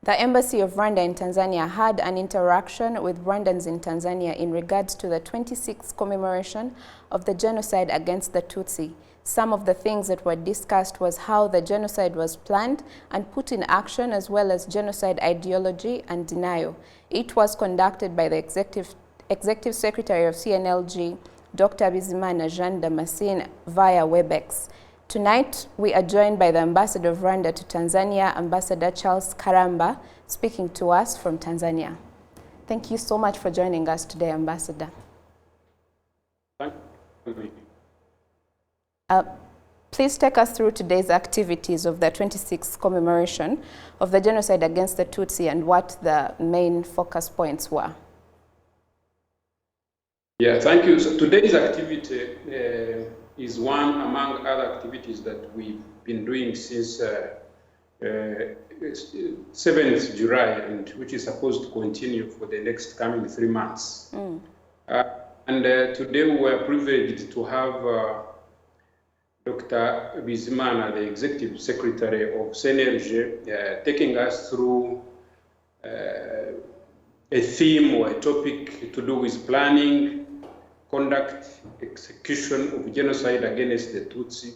The Embassy of Rwanda in Tanzania had an interaction with Rwandans in Tanzania in regards to the 26th commemoration of the genocide against the Tutsi. Some of the things that were discussed was how the genocide was planned and put in action, as well as genocide ideology and denial. It was conducted by the Executive Secretary of CNLG, Dr. Bizimana Jean Damascene, via WebEx. Tonight, we are joined by the Ambassador of Rwanda to Tanzania, Ambassador Charles Karamba, speaking to us from Tanzania. Thank you so much for joining us today, Ambassador. Thank you. Please take us through today's activities of the 26th commemoration of the genocide against the Tutsi and what the main focus points were. Yeah, thank you. So today's activity is one among other activities that we've been doing since 7th July, and which is supposed to continue for the next coming 3 months. Today we were privileged to have Dr. Bizimana, the Executive Secretary of CNLG, taking us through a theme or a topic to do with planning, conduct, execution of genocide against the Tutsi.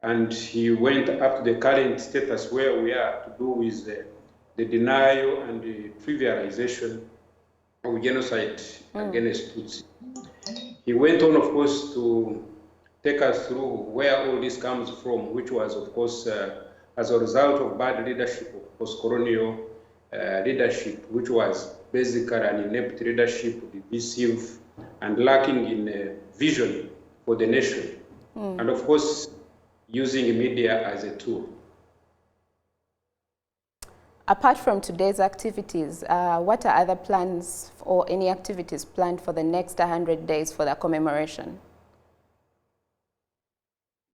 And he went up to the current status where we are to do with the denial and the trivialization of genocide against Tutsi. He went on, of course, to take us through where all this comes from, which was, of course, as a result of bad leadership of post-colonial leadership, which was basically an inept leadership, divisive, and lacking in vision for the nation. And of course, using media as a tool. Apart from today's activities, what are other plans or any activities planned for the next 100 days for the commemoration?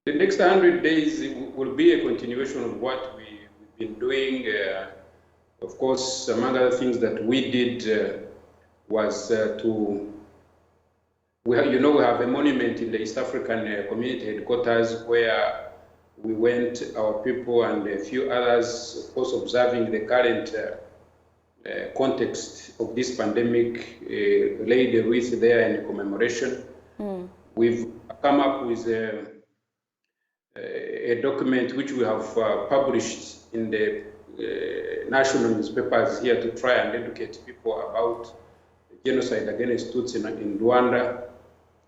The next 100 days will be a continuation of what we've been doing. Of course, among other things that we did was we have a monument in the East African Community Headquarters where we went, our people and a few others, of course, observing the current context of this pandemic, laid a wreath there in commemoration. We've come up with a document which we have published in the national newspapers here to try and educate people about genocide against Tutsi in Rwanda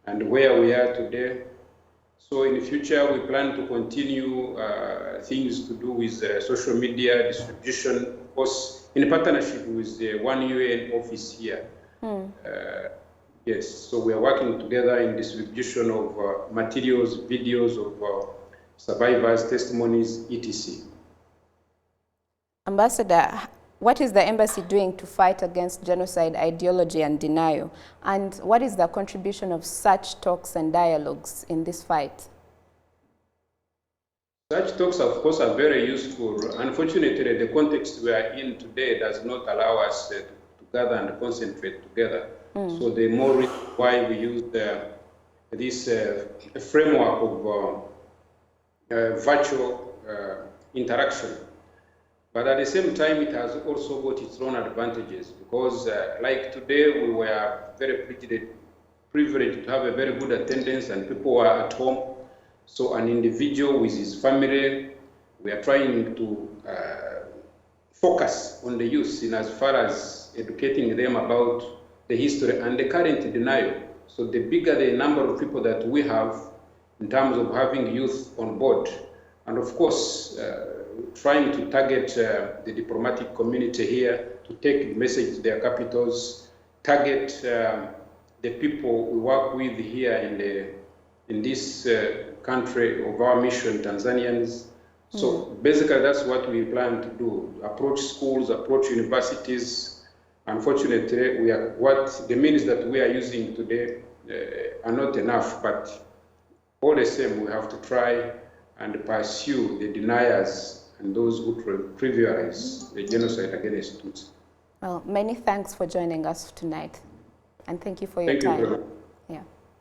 and where we are today. So in the future, we plan to continue things to do with social media distribution, of course, in partnership with the One UN office here. Yes, so we are working together in distribution of materials, videos of survivors, testimonies, etc. Ambassador, what is the embassy doing to fight against genocide ideology and denial? And what is the contribution of such talks and dialogues in this fight? Such talks, of course, are very useful. Unfortunately, the context we are in today does not allow us to gather and concentrate together. So the more reason why we use this framework of virtual interaction. But at the same time, it has also got its own advantages because like today, we were very privileged to have a very good attendance and people were at home. So an individual with his family, we are trying to focus on the youth in as far as educating them about the history and the current denial. So the bigger the number of people that we have in terms of having youth on board, and of course, trying to target the diplomatic community here to take the message to their capitals, target the people we work with here in this country of our mission, Tanzanians. So basically that's what we plan to do, approach schools, approach universities. Unfortunately, what the means that we are using today are not enough, but all the same, we have to try and pursue the deniers and those who trivialize the genocide against Tutsi. Well, many thanks for joining us tonight, and thank you for your time. Thank you, brother.